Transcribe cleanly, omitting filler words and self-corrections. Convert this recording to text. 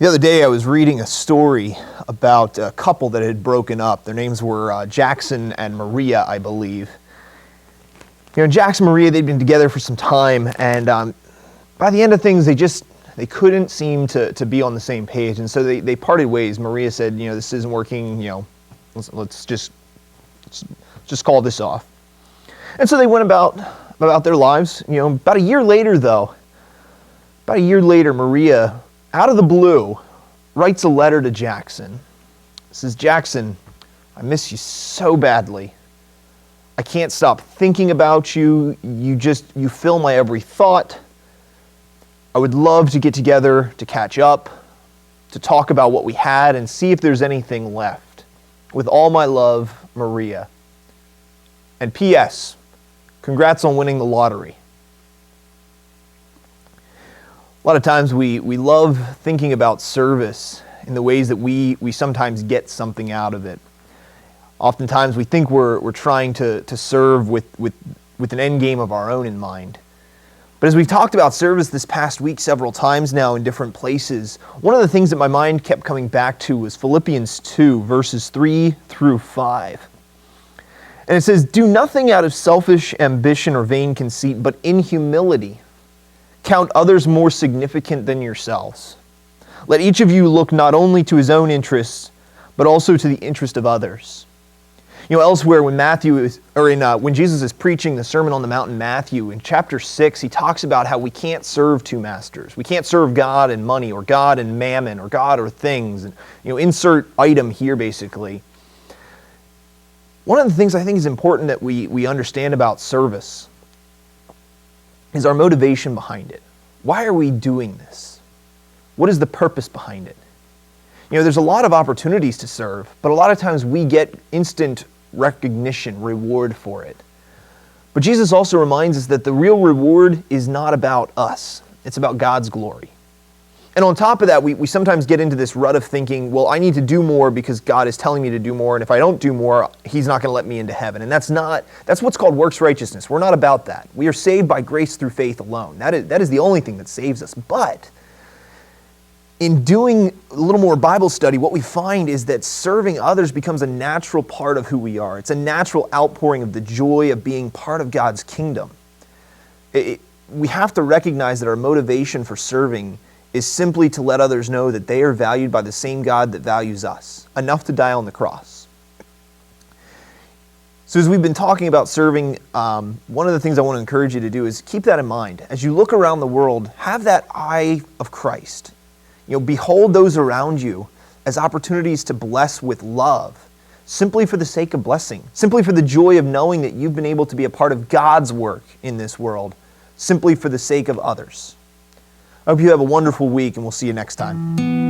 The other day I was reading a story about a couple that had broken up. Their names were Jackson and Maria, I believe. Jackson and Maria, they'd been together for some time, and by the end of things, they couldn't seem to be on the same page, and so they parted ways. Maria said, this isn't working, let's just call this off. And so they went about their lives. About a year later, Maria, out of the blue, writes a letter to Jackson. It says, "Jackson, I miss you so badly. I can't stop thinking about you. You fill my every thought. I would love to get together to catch up, to talk about what we had and see if there's anything left. With all my love, Maria. And P.S. Congrats on winning the lottery." A lot of times we love thinking about service in the ways that we sometimes get something out of it. Oftentimes we think we're trying to serve with an end game of our own in mind. But as we've talked about service this past week several times now in different places, one of the things that my mind kept coming back to was Philippians 2, verses 3 through 5. And it says, "Do nothing out of selfish ambition or vain conceit, but in humility count others more significant than yourselves. Let each of you look not only to his own interests, but also to the interest of others." Elsewhere when when Jesus is preaching the Sermon on the Mount in Matthew, in chapter 6, he talks about how we can't serve two masters. We can't serve God and money, or God and mammon, or God or things. And insert item here basically. One of the things I think is important that we understand about service is our motivation behind it. Why are we doing this? What is the purpose behind it? There's a lot of opportunities to serve, but a lot of times we get instant recognition, reward for it. But Jesus also reminds us that the real reward is not about us. It's about God's glory. And on top of that, we sometimes get into this rut of thinking, well, I need to do more because God is telling me to do more, and if I don't do more, He's not going to let me into heaven. And that's what's called works righteousness. We're not about that. We are saved by grace through faith alone. That is the only thing that saves us. But in doing a little more Bible study, what we find is that serving others becomes a natural part of who we are. It's a natural outpouring of the joy of being part of God's kingdom. We have to recognize that our motivation for serving is simply to let others know that they are valued by the same God that values us, enough to die on the cross. So as we've been talking about serving, one of the things I want to encourage you to do is keep that in mind. As you look around the world, have that eye of Christ. Behold those around you as opportunities to bless with love, simply for the sake of blessing, simply for the joy of knowing that you've been able to be a part of God's work in this world, simply for the sake of others. I hope you have a wonderful week, and we'll see you next time.